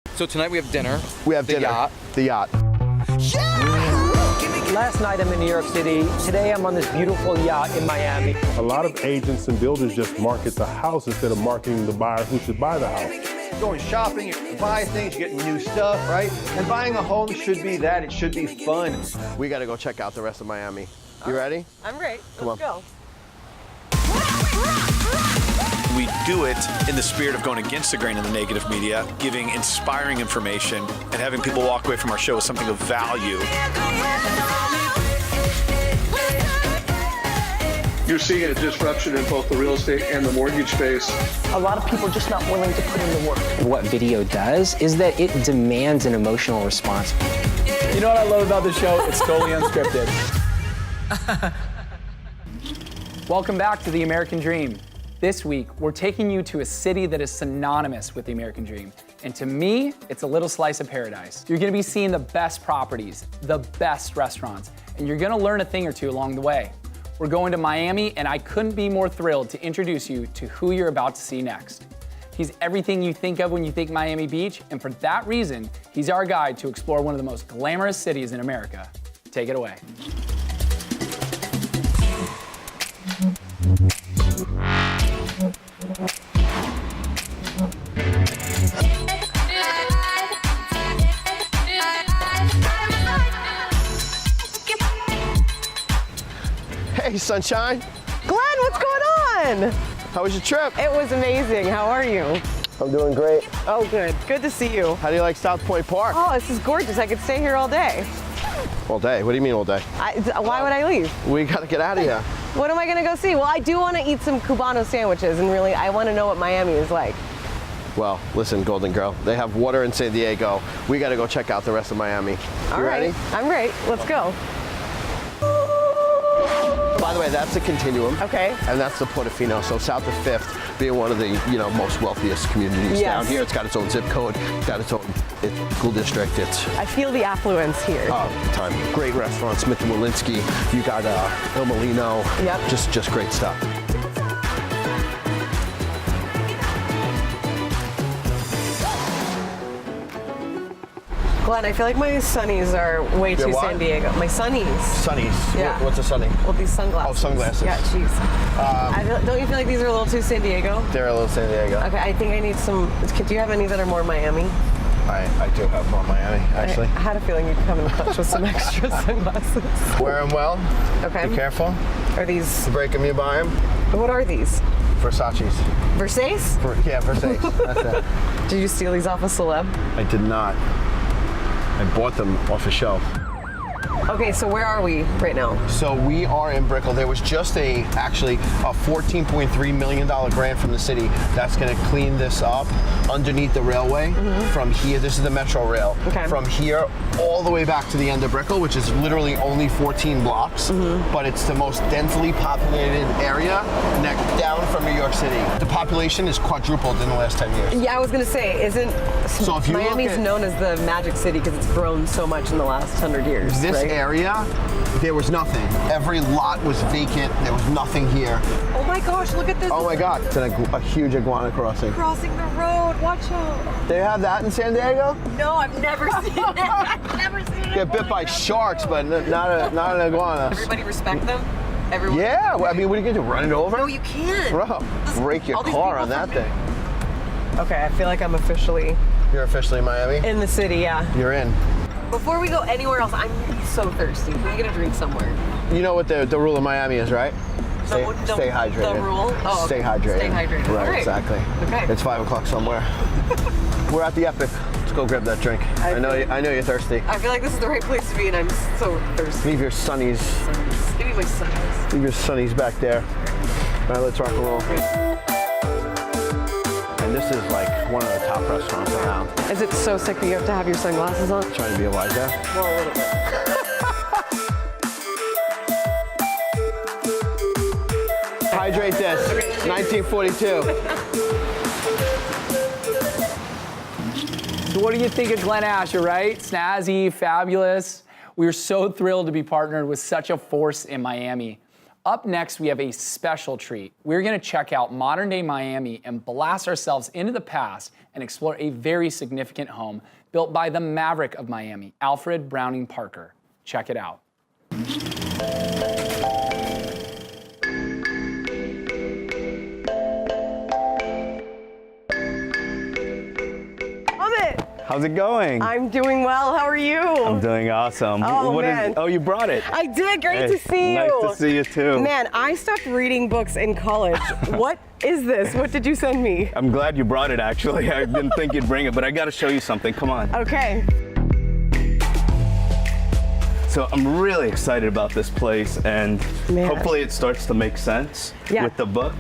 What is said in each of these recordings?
So tonight we have dinner. We have dinner. Yacht. The yacht. Last night I'm in New York City. Today I'm on this beautiful yacht in Miami. A lot of agents and builders just market the house instead of marketing the buyer who should buy the house. Going shopping, you buy things, you get new stuff, right? And buying a home should be that. It should be fun. We got to go check out the rest of Miami. You ready? I'm ready. Come Let's on. go. We do it in the spirit of going against the grain of the negative media, giving inspiring information, and having people walk away from our show with something of value. You're seeing a disruption in both the real estate and the mortgage space. A lot of people are just not willing to put in the work. What video does is that it demands an emotional response. You know what I love about the show? It's totally unscripted. Welcome back to The American Dream. This week, we're taking you to a city that is synonymous with the American Dream. And to me, it's a little slice of paradise. You're gonna be seeing the best properties, the best restaurants, and you're gonna learn a thing or two along the way. We're going to Miami, and I couldn't be more thrilled to introduce you to who you're about to see next. He's everything you think of when you think Miami Beach, and for that reason, he's our guide to explore one of the most glamorous cities in America. Take it away. Hey, sunshine. Glenn, what's going on? How was your trip? It was amazing. How are you? I'm doing great. Oh, good. Good to see you. How do you like South Point Park? Oh, this is gorgeous. I could stay here all day. All day? What do you mean all day? Why would I leave? We got to get out of here. What am I going to go see? Well, I do want to eat some Cubano sandwiches, and really, I want to know what Miami is like. Well, listen, Golden Girl, they have water in San Diego. We got to go check out the rest of Miami. All You right. ready? I'm ready. Let's go. By the way, that's the Continuum. Okay. And that's the Portofino. So south of 5th, being one of the most wealthiest communities Yes. down here. It's got its own zip code, it's got its own school district. It's I feel the affluence here. time. Great restaurants, Smith & Walensky. You got Il Molino. Yep. Just great stuff. Glenn, I feel like my sunnies are way Your too what? San Diego. My sunnies. Sunnies. Yeah. What's a sunny? Well, these sunglasses. Oh, sunglasses. Yeah, jeez. Don't you feel like these are a little too San Diego? They're a little San Diego. Okay, I think I need some. Do you have any that are more Miami? I do have more Miami, actually. I had a feeling you'd come in clutch with some extra sunglasses. Wear them well. Okay. Be careful. Are these? You break them, you buy them. What are these? Versace's. Versace? Yeah, Versace. That's it. Did you steal these off a celeb? I did not. I bought them off a shelf. Okay, so where are we right now? So we are in Brickell. There was just actually a $14.3 million grant from the city that's going to clean this up underneath the railway from here. This is the Metro Rail. Okay. From here all the way back to the end of Brickell, which is literally only 14 blocks, but it's the most densely populated area down from New York City. The population is quadrupled in the last 10 years. Yeah, I was gonna say, So if you look Miami's at- known as the Magic City because it's grown so much in the last 100 years. This right? area, there was nothing. Every lot was vacant. There was nothing here. Oh my gosh, look at this. Oh my God, it's a huge iguana crossing. Crossing the road, watch out. They have that in San Diego? No, I've never seen it. I've never seen it. Get bit by sharks, but not an iguana. Everybody respect them? Everyone? Yeah, well, I mean, what are you gonna do, run it over? No, you can't. Bro, break your all these car people on that from- thing. Okay, I feel like I'm officially You're officially in Miami? in the city, yeah. You're in. Before we go anywhere else, I'm so thirsty. We're gonna drink somewhere. You know what the rule of Miami is, right? Stay hydrated. The rule? Oh, Stay okay. hydrated. Stay hydrated. Right, All right. exactly. Okay. It's 5 o'clock somewhere. We're at the Epic. Let's go grab that drink. I know you're thirsty. I feel like this is the right place to be, and I'm so thirsty. Leave your sunnies. Give me my sunnies. Leave your sunnies back there. All right, let's rock and roll. And this is like one of the top restaurants around. Is it so sick that you have to have your sunglasses on? Trying to be Elijah. Well, a little bit. Hydrate this. 1942. So what do you think of Glen Asher, right? Snazzy, fabulous. We are so thrilled to be partnered with such a force in Miami. Up next, we have a special treat. We're gonna check out modern-day Miami and blast ourselves into the past and explore a very significant home built by the maverick of Miami, Alfred Browning Parker. Check it out. Amit, How's it going? I'm doing well. How are you? I'm doing awesome. Oh, man. Oh, you brought it. I did. Great Hey, to see you. Nice to see you too. Man, I stopped reading books in college. What is this? What did you send me? I'm glad you brought it actually. I didn't think you'd bring it, but I got to show you something. Come on. Okay. So I'm really excited about this place, and Man. hopefully it starts to make sense Yeah. with the book.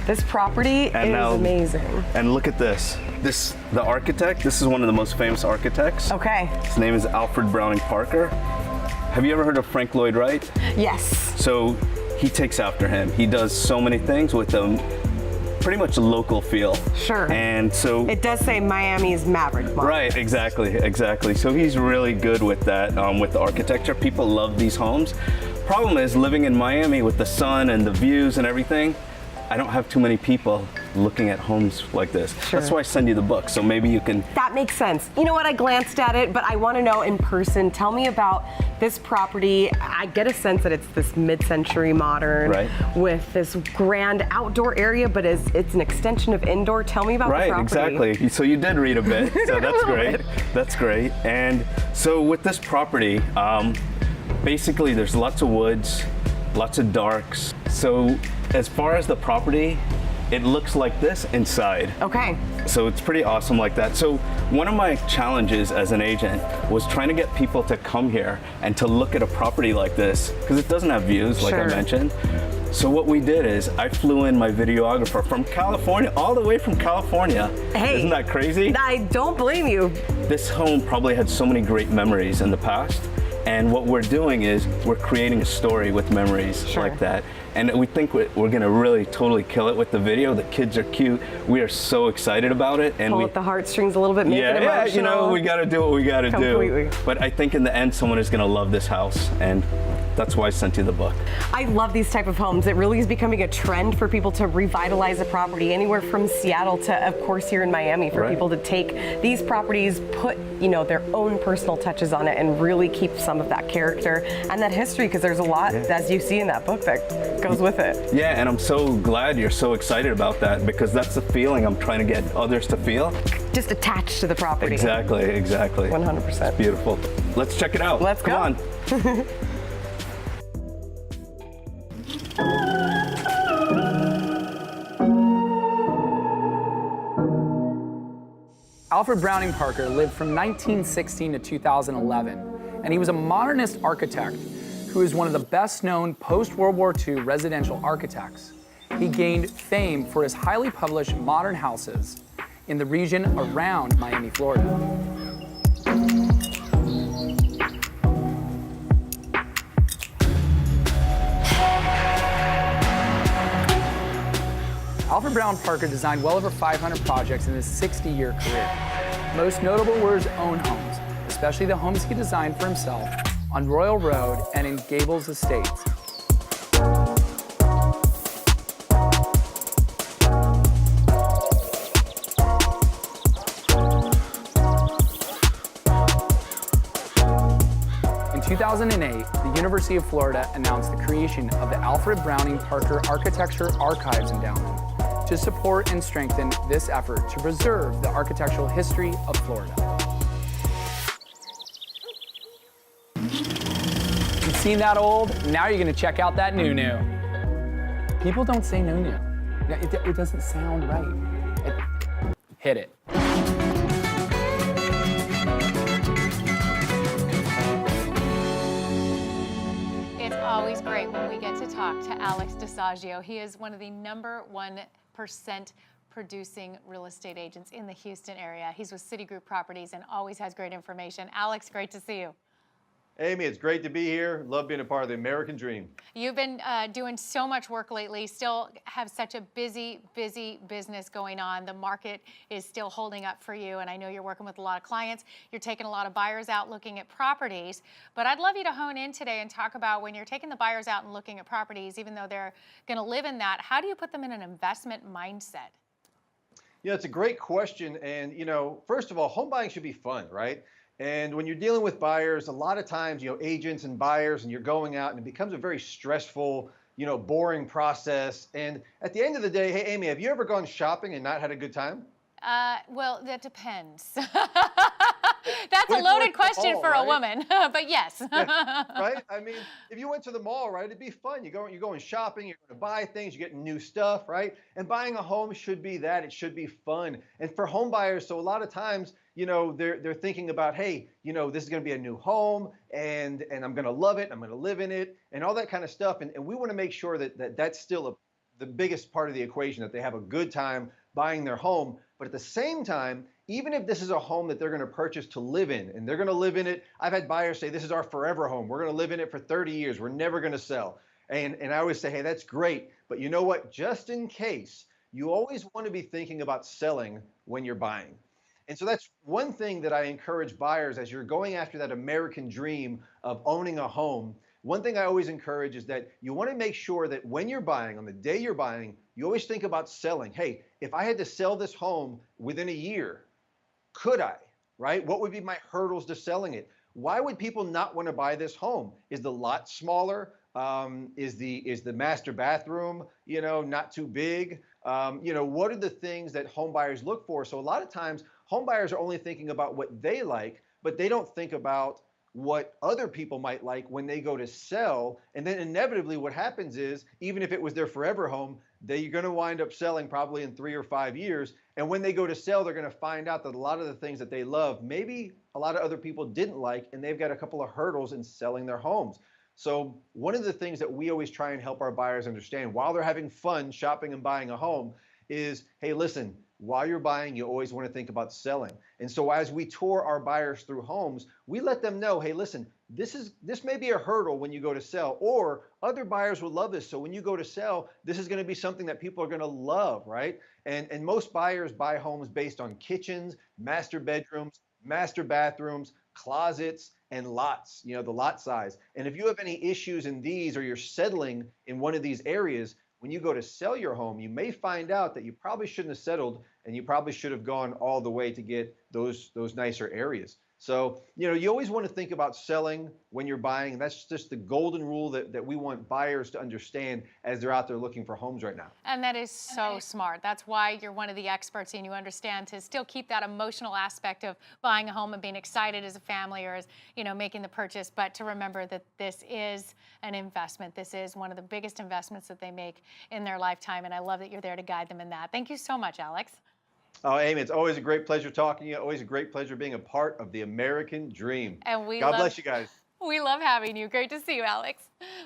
This property is amazing. And look at this. The architect, this is one of the most famous architects. Okay. His name is Alfred Browning Parker. Have you ever heard of Frank Lloyd Wright? Yes. So he takes after him. He does so many things with pretty much a local feel. Sure. And so It does say Miami's Maverick Model. right, exactly. So he's really good with that, with the architecture. People love these homes. Problem is, living in Miami with the sun and the views and everything, I don't have too many people looking at homes like this. Sure. That's why I send you the book, so maybe you can. That makes sense. You know what? I glanced at it, but I want to know in person. Tell me about this property. I get a sense that it's this mid-century modern Right. with this grand outdoor area, but it's an extension of indoor. Tell me about the Right, property. exactly. So you did read a bit, so that's great. That's great. And so with this property, basically there's lots of woods, lots of darks. So as far as the property, it looks like this inside. Okay. So it's pretty awesome like that. So one of my challenges as an agent was trying to get people to come here and to look at a property like this, because it doesn't have views, like I Sure. mentioned. So what we did is I flew in my videographer from California, all the way from California. Hey. Isn't that crazy? I don't blame you. This home probably had so many great memories in the past. And what we're doing is we're creating a story with memories Sure. like that. And we think we're gonna really totally kill it with the video. The kids are cute. We are so excited about it. And Pull at the heartstrings a little bit, make it yeah, emotional. you know, we gotta do what we gotta Completely. do. But I think in the end, someone is gonna love this house. And that's why I sent you the book. I love these type of homes. It really is becoming a trend for people to revitalize a property, anywhere from Seattle to, of course, here in Miami, for Right. people to take these properties, put their own personal touches on it, and really keep some of that character and that history, because there's a lot, as you see in that book, that goes with it. Yeah, and I'm so glad you're so excited about that, because that's the feeling I'm trying to get others to feel. Just attached to the property. Exactly. 100%. It's beautiful. Let's check it out. Let's go. Come on. Alfred Browning Parker lived from 1916 to 2011, and he was a modernist architect who is one of the best-known post-World War II residential architects. He gained fame for his highly published modern houses in the region around Miami, Florida. Alfred Browning Parker designed well over 500 projects in his 60-year career. Most notable were his own homes, especially the homes he designed for himself on Royal Road and in Gables Estates. In 2008, the University of Florida announced the creation of the Alfred Browning Parker Architecture Archives Endowment to support and strengthen this effort to preserve the architectural history of Florida. You've seen that old? Now you're gonna check out that new. People don't say new. It doesn't sound right. Hit it. It's always great when we get to talk to Alex DiSaggio. He is one of the #1% producing real estate agents in the Houston area. He's with Citigroup Properties and always has great information. Alex, great to see you. Amy, it's great to be here. Love being a part of the American Dream. You've been doing so much work lately, still have such a busy business going on. The market is still holding up for you, and I know you're working with a lot of clients. You're taking a lot of buyers out looking at properties, but I'd love you to hone in today and talk about when you're taking the buyers out and looking at properties, even though they're gonna live in that, how do you put them in an investment mindset? Yeah, it's a great question. And, first of all, home buying should be fun, right? And when you're dealing with buyers, a lot of times, agents and buyers, and you're going out and it becomes a very stressful, boring process. And at the end of the day, hey, Amy, have you ever gone shopping and not had a good time? Well, that depends. That's a loaded question for a woman, but yes. Yeah, right? I mean, if you went to the mall, right, it'd be fun. You're going shopping, you're going to buy things, you're getting new stuff, right? And buying a home should be that. It should be fun. And for home buyers, so a lot of times, they're thinking about, hey, this is going to be a new home, and I'm going to love it, I'm going to live in it, and all that kind of stuff. And we want to make sure that that's still the biggest part of the equation, that they have a good time buying their home. But at the same time, even if this is a home that they're going to purchase to live in, and they're going to live in it, I've had buyers say, this is our forever home. We're going to live in it for 30 years. We're never going to sell. And I always say, hey, that's great. But you know what? Just in case, you always want to be thinking about selling when you're buying. And so that's one thing that I encourage buyers as you're going after that American dream of owning a home. One thing I always encourage is that you want to make sure that when you're buying, on the day you're buying, you always think about selling. Hey, if I had to sell this home within a year, could I, right? What would be my hurdles to selling it? Why would people not want to buy this home? Is the lot smaller? Is the master bathroom, not too big? What are the things that home buyers look for? So a lot of times home buyers are only thinking about what they like, but they don't think about what other people might like when they go to sell. And then inevitably what happens is, even if it was their forever home, they're going to wind up selling probably in 3 or 5 years. And when they go to sell, they're going to find out that a lot of the things that they love, maybe a lot of other people didn't like, and they've got a couple of hurdles in selling their homes. So one of the things that we always try and help our buyers understand while they're having fun shopping and buying a home is, hey, listen, while you're buying, you always want to think about selling. And so as we tour our buyers through homes, we let them know, hey, listen, this may be a hurdle when you go to sell, or other buyers will love this. So when you go to sell, this is going to be something that people are going to love, right? And most buyers buy homes based on kitchens, master bedrooms, master bathrooms, closets, and lots, the lot size. And if you have any issues in these, or you're settling in one of these areas, when you go to sell your home, you may find out that you probably shouldn't have settled, and you probably should have gone all the way to get those nicer areas. So, you always want to think about selling when you're buying. That's just the golden rule that we want buyers to understand as they're out there looking for homes right now. And that is so smart. That's why you're one of the experts, and you understand to still keep that emotional aspect of buying a home and being excited as a family, or as, making the purchase, but to remember that this is an investment. This is one of the biggest investments that they make in their lifetime, and I love that you're there to guide them in that. Thank you so much, Alex. Oh, Amy, it's always a great pleasure talking to you. Always a great pleasure being a part of the American Dream. And God bless you guys. We love having you. Great to see you, Alex.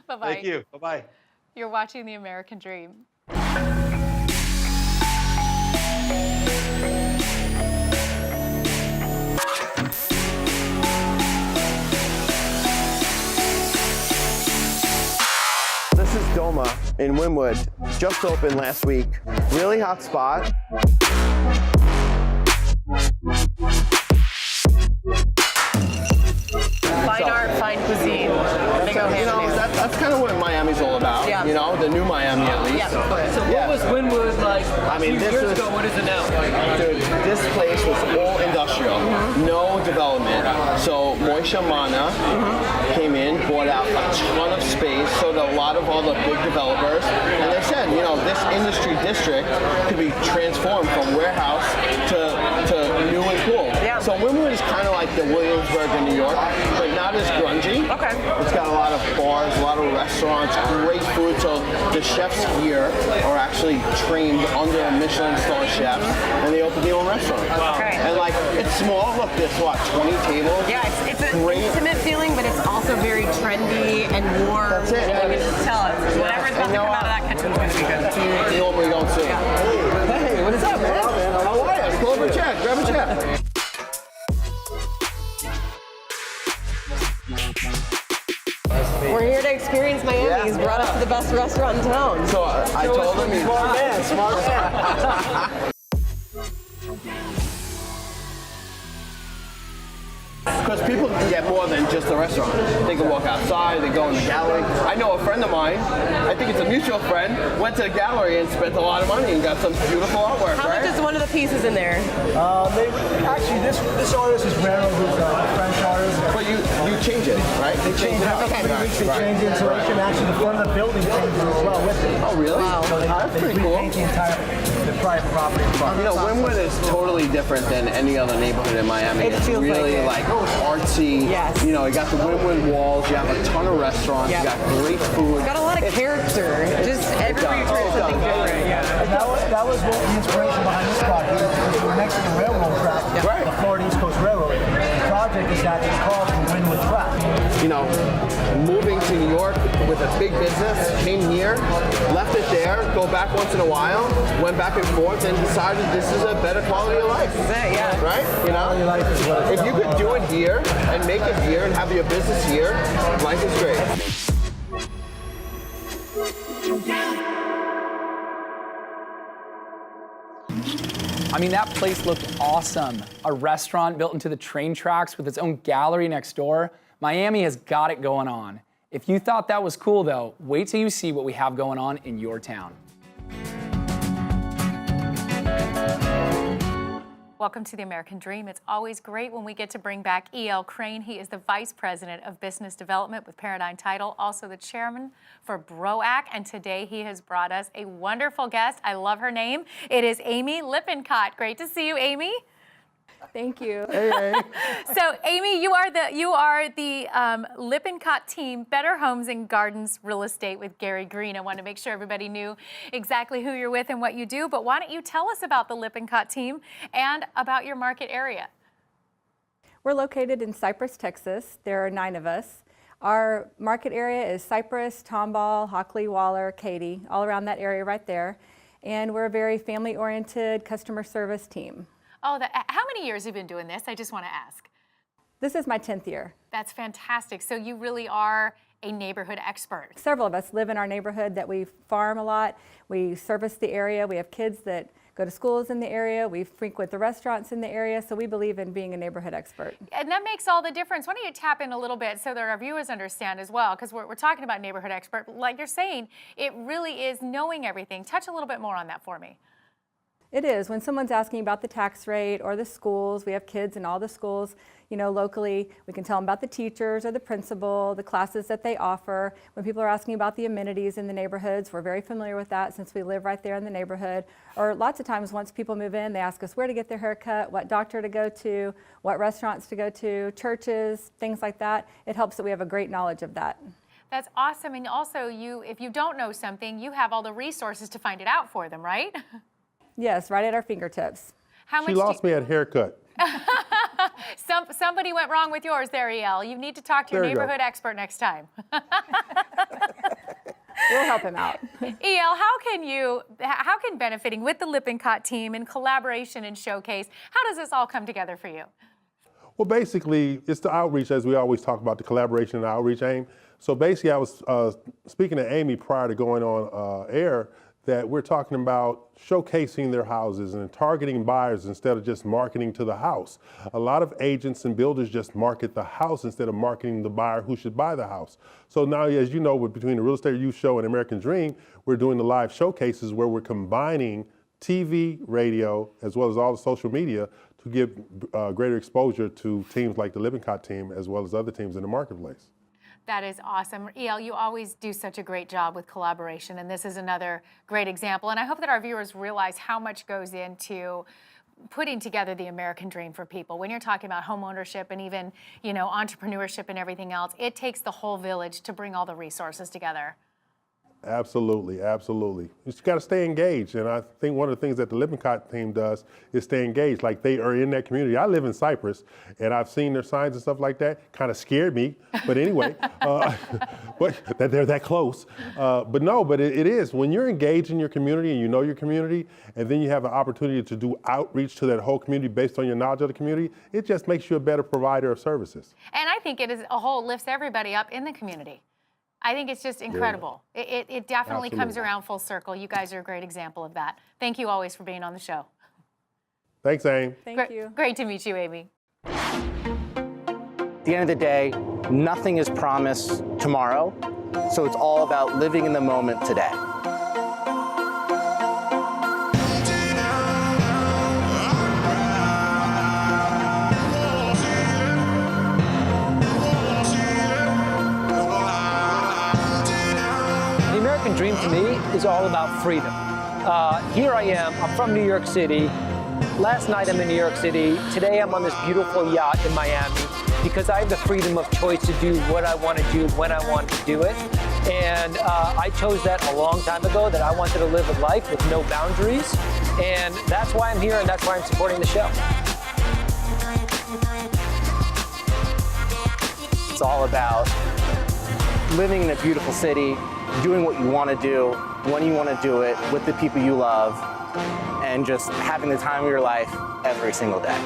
Bye-bye. Thank you. Bye-bye. You're watching The American Dream. This is Doma in Wynwood. Just opened last week. Really hot spot. Fine art, fine cuisine. They go hand in hand. That's kind of what Miami's all about. Yeah. The new Miami at least. Yeah. So what was Wynwood like a few years ago? What is it now? Dude, this place was all industrial, no development. So Moisha Mana came in, bought out a ton of space, sold a lot of all the big developers, and they said, this industry district could be transformed from warehouse to new and cool. Yeah. So Wynwood is kind of like the Williamsburg in New York, but not as grungy. Okay. It's got a lot of bars, a lot of restaurants, great food. So the chefs here are actually trained under a Michelin star chef, and they open their own restaurant. Wow. Okay. And it's small. Look, there's 20 tables. Yeah, it's an intimate feeling, but it's also very trendy and warm. That's it. You can tell it. Whatever's about to come out of that kitchen is going to be good. You normally don't see. Hey, what is up, man? How are you? Pull over a check. Grab a check. We're here to experience Miami. Yeah. He's brought us to the best restaurant in town. So I told him he's Smart man. Because people can get more than just the restaurant. They can walk outside, they go in the gallery. I know a friend of mine, I think it's a mutual friend, went to the gallery and spent a lot of money and got some beautiful artwork, How right? much is one of the pieces in there? Actually, this artist is Rena, who's a French artist. But you change it, right? They change it every 3 weeks. They change the insulation. Actually, the front of the building changes as well with it. Oh, really? Wow. So That's they pretty cool. repaint the private property in front. You know, Wynwood is totally different than any other neighborhood in Miami. It It's feels really like artsy. Yes. You know, you got the Wynwood walls, you have a ton of restaurants, Yep. you got great food. It's got a lot of character. Just everybody's trying something different. Yeah. And that was what the inspiration behind this project. Because we're next to the railroad track, Right. the Florida East Coast Railroad. The project is actually called the Wynwood Track. You know, moving to New York with a big business, came here, left it there, go back once in a while, went back and forth, and decided this is a better quality of life. That's it, yeah. Right? You know, Quality of life is what it's if you all could do it here and make it here and have your business here, life is great. I mean, that place looked awesome. A restaurant built into the train tracks with its own gallery next door. Miami has got it going on. If you thought that was cool though, wait till you see what we have going on in your town. Welcome to the American Dream. It's always great when we get to bring back E.L. Crane. He is the Vice President of Business Development with Paradigm Title, also the Chairman for BROAC. And today he has brought us a wonderful guest. I love her name. It is Amy Lippincott. Great to see you, Amy. Thank you. Hey. So, Amy, you are the Lippincott team, Better Homes and Gardens Real Estate with Gary Green. I want to make sure everybody knew exactly who you're with and what you do. But why don't you tell us about the Lippincott team and about your market area? We're located in Cypress, Texas. There are 9 of us. Our market area is Cypress, Tomball, Hockley, Waller, Katy, all around that area right there. And we're a very family-oriented customer service team. Oh, how many years have you been doing this? I just want to ask. This is my 10th year. That's fantastic. So you really are a neighborhood expert. Several of us live in our neighborhood that we farm a lot. We service the area. We have kids that go to schools in the area. We frequent the restaurants in the area. So we believe in being a neighborhood expert. And that makes all the difference. Why don't you tap in a little bit so that our viewers understand as well, because we're talking about neighborhood expert. Like you're saying, it really is knowing everything. Touch a little bit more on that for me. It is. When someone's asking about the tax rate or the schools, we have kids in all the schools, you know, locally. We can tell them about the teachers or the principal, the classes that they offer. When people are asking about the amenities in the neighborhoods, we're very familiar with that since we live right there in the neighborhood. Or lots of times once people move in, they ask us where to get their hair cut, what doctor to go to, what restaurants to go to, churches, things like that. It helps that we have a great knowledge of that. That's awesome. And also, if you don't know something, you have all the resources to find it out for them, right? Yes, right at our fingertips. How much She lost me at haircut. Somebody went wrong with yours there, E.L. You need to talk to your There you go. neighborhood expert next time. We'll help him out. E.L., how can benefiting with the Lippincott team in collaboration and showcase, how does this all come together for you? Well, basically, it's the outreach, as we always talk about, the collaboration and outreach aim. So basically, I was speaking to Amy prior to going on air, that we're talking about showcasing their houses and targeting buyers instead of just marketing to the house. A lot of agents and builders just market the house instead of marketing the buyer who should buy the house. So now, as you know, between the Real Estate Youth Show and American Dream, we're doing the live showcases where we're combining TV, radio, as well as all the social media to give greater exposure to teams like the Lippincott team as well as other teams in the marketplace. That is awesome. E.L., you always do such a great job with collaboration, and this is another great example. And I hope that our viewers realize how much goes into putting together the American dream for people. When you're talking about home ownership and even, you know, entrepreneurship and everything else, it takes the whole village to bring all the resources together. Absolutely, absolutely. You just got to stay engaged. And I think one of the things that the Lippincott team does is stay engaged. Like, they are in that community. I live in Cypress, and I've seen their signs and stuff like that. Kind of scared me. But anyway, but that they're that close. But it is. When you're engaged in your community and you know your community, and then you have an opportunity to do outreach to that whole community based on your knowledge of the community, it just makes you a better provider of services. And I think it as a whole lifts everybody up in the community. I think it's just incredible. It definitely comes around full circle. You guys are a great example of that. Thank you always for being on the show. Thanks, Aim. Thank you. Great to meet you, Amy. At the end of the day, nothing is promised tomorrow, so it's all about living in the moment today. The American dream to me is all about freedom. Here I am, I'm from New York City. Last night I'm in New York City. Today I'm on this beautiful yacht in Miami because I have the freedom of choice to do what I want to do when I want to do it. And I chose that a long time ago, that I wanted to live a life with no boundaries. And that's why I'm here and that's why I'm supporting the show. It's all about living in a beautiful city, doing what you want to do, when you want to do it, with the people you love, and just having the time of your life every single day.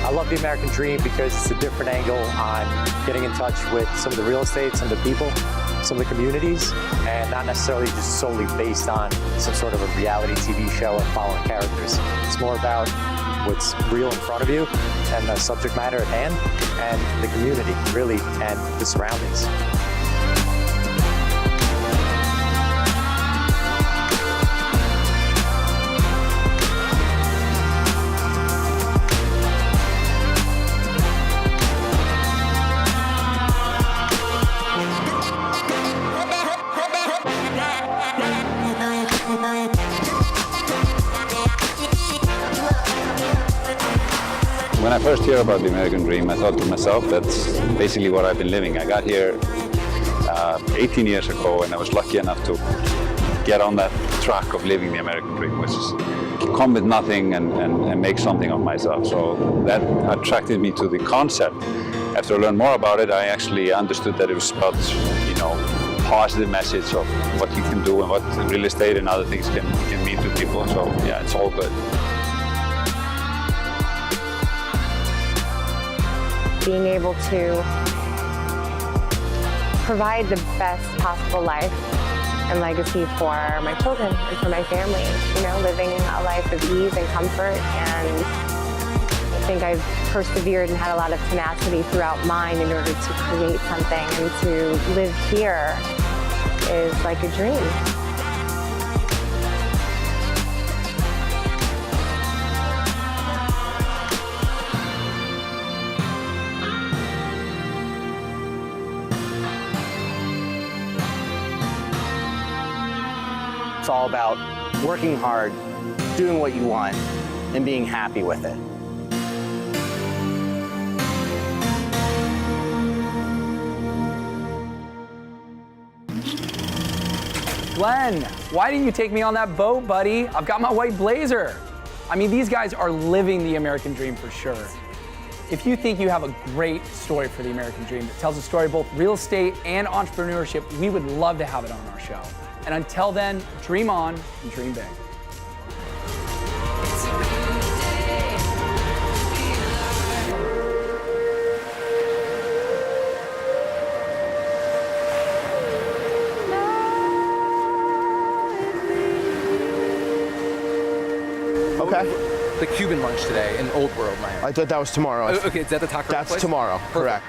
I love the American dream because it's a different angle on getting in touch with some of the real estate, some of the people, some of the communities, and not necessarily just solely based on some sort of a reality TV show and following characters. It's more about what's real in front of you and the subject matter at hand and the community, really, and the surroundings. When I first heard about the American dream, I thought to myself, that's basically what I've been living. I got here 18 years ago, and I was lucky enough to get on that track of living the American dream, which is come with nothing and make something of myself. So that attracted me to the concept. After I learned more about it, I actually understood that it was about, positive message of what you can do and what real estate and other things can mean to people. So yeah, it's all good. Being able to provide the best possible life and legacy for my children and for my family, living a life of ease and comfort. And I think I've persevered and had a lot of tenacity throughout mine in order to create something, and to live here is like a dream. It's all about working hard, doing what you want, and being happy with it. Glen, why didn't you take me on that boat, buddy? I've got my white blazer. I mean, these guys are living the American dream for sure. If you think you have a great story for the American dream that tells a story of both real estate and entrepreneurship, we would love to have it on our show. And until then, dream on and dream big. Okay. The Cuban lunch today in Old World, Miami. I thought that was tomorrow. Okay, is that the taco That's place? tomorrow, Perfect. correct.